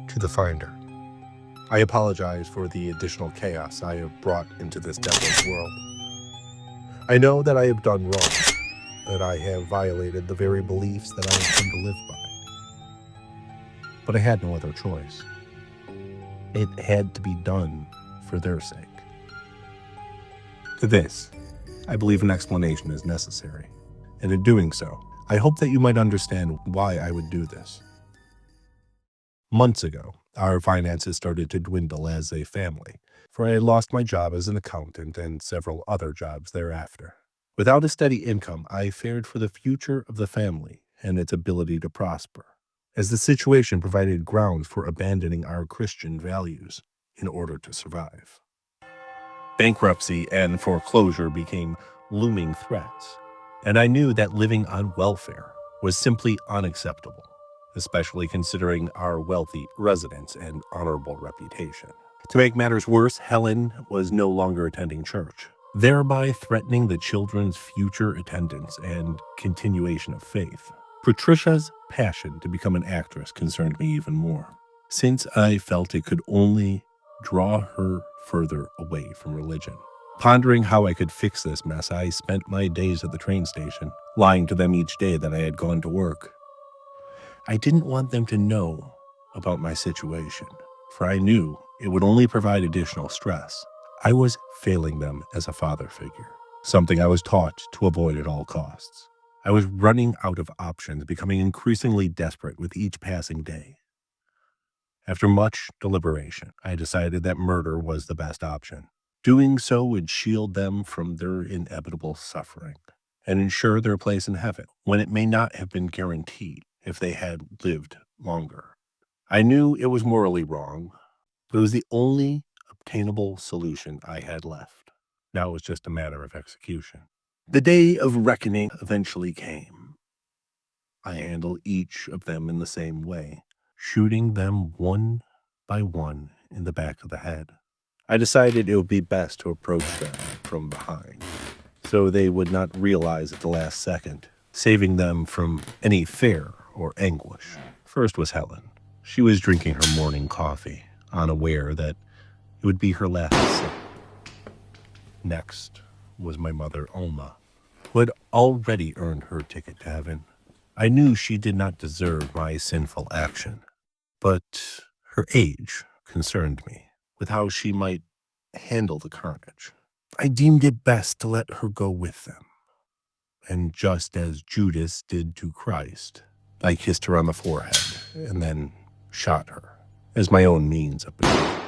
to the finder. I apologize for the additional chaos I have brought into this devil's world. I know that I have done wrong, that I have violated the very beliefs that I have come to live by. But I had no other choice. It had to be done for their sake. To this, I believe an explanation is necessary, and in doing so, I hope that you might understand why I would do this. Months ago, our finances started to dwindle as a family, for I had lost my job as an accountant and several other jobs thereafter. Without a steady income, I feared for the future of the family and its ability to prosper, as the situation provided grounds for abandoning our Christian values in order to survive. Bankruptcy and foreclosure became looming threats, and I knew that living on welfare was simply unacceptable, especially considering our wealthy residence and honorable reputation. To make matters worse, Helen was no longer attending church, thereby threatening the children's future attendance and continuation of faith. Patricia's passion to become an actress concerned me even more, since I felt it could only draw her further away from religion. Pondering how I could fix this mess, I spent my days at the train station, lying to them each day that I had gone to work. I didn't want them to know about my situation, for I knew it would only provide additional stress. I was failing them as a father figure, something I was taught to avoid at all costs. I was running out of options, becoming increasingly desperate with each passing day. After much deliberation, I decided that murder was the best option. Doing so would shield them from their inevitable suffering and ensure their place in heaven, when it may not have been guaranteed if they had lived longer. I knew it was morally wrong, but it was the only obtainable solution I had left. Now it was just a matter of execution. The day of reckoning eventually came. I handled each of them in the same way, shooting them one by one in the back of the head. I decided it would be best to approach them from behind, so they would not realize at the last second, saving them from any fear or anguish. First was Helen. She was drinking her morning coffee, unaware that it would be her last sip. Next was my mother, Alma, who had already earned her ticket to heaven. I knew she did not deserve my sinful action, but her age concerned me, with how she might handle the carnage. I deemed it best to let her go with them. And just as Judas did to Christ, I kissed her on the forehead and then shot her as my own means of betrayal.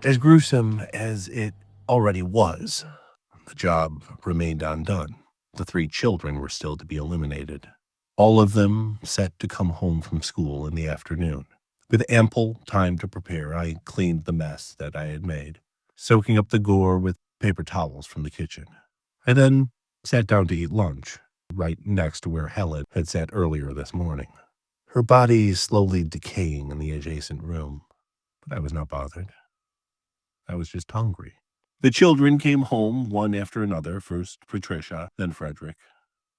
As gruesome as it already was, the job remained undone. The 3 children were still to be eliminated, all of them set to come home from school in the afternoon. With ample time to prepare, I cleaned the mess that I had made, soaking up the gore with paper towels from the kitchen. I then sat down to eat lunch, right next to where Helen had sat earlier this morning, her body slowly decaying in the adjacent room. But I was not bothered. I was just hungry. The children came home one after another, first Patricia, then Frederick,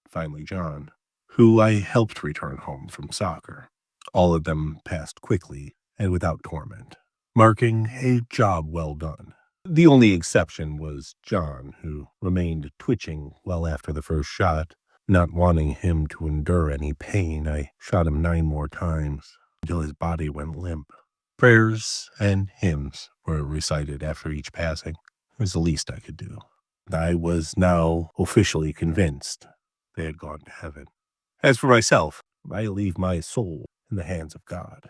finally John, who I helped return home from soccer. All of them passed quickly and without torment, marking a job well done. The only exception was John, who remained twitching well after the first shot. Not wanting him to endure any pain, I shot him 9 more times until his body went limp. Prayers and hymns were recited after each passing. It was the least I could do. I was now officially convinced they had gone to heaven. As for myself, I leave my soul in the hands of God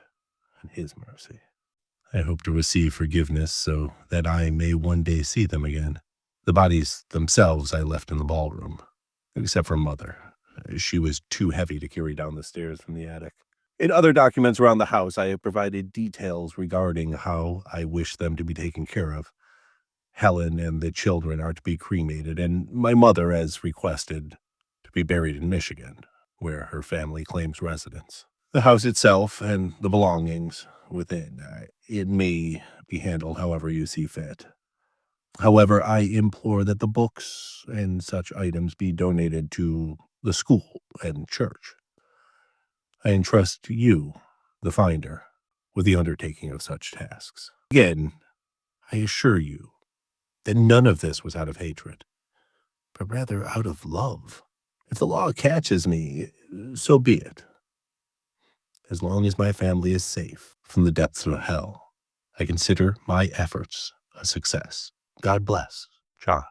and His mercy. I hope to receive forgiveness so that I may one day see them again. The bodies themselves I left in the ballroom, except for Mother. She was too heavy to carry down the stairs from the attic. In other documents around the house, I have provided details regarding how I wish them to be taken care of. Helen and the children are to be cremated, and my mother, as requested, to be buried in Michigan, where her family claims residence. The house itself and the belongings within, it may be handled however you see fit. However, I implore that the books and such items be donated to the school and church. I entrust you, the finder, with the undertaking of such tasks. Again, I assure you that none of this was out of hatred, but rather out of love. If the law catches me, so be it. As long as my family is safe from the depths of hell, I consider my efforts a success. God bless, John.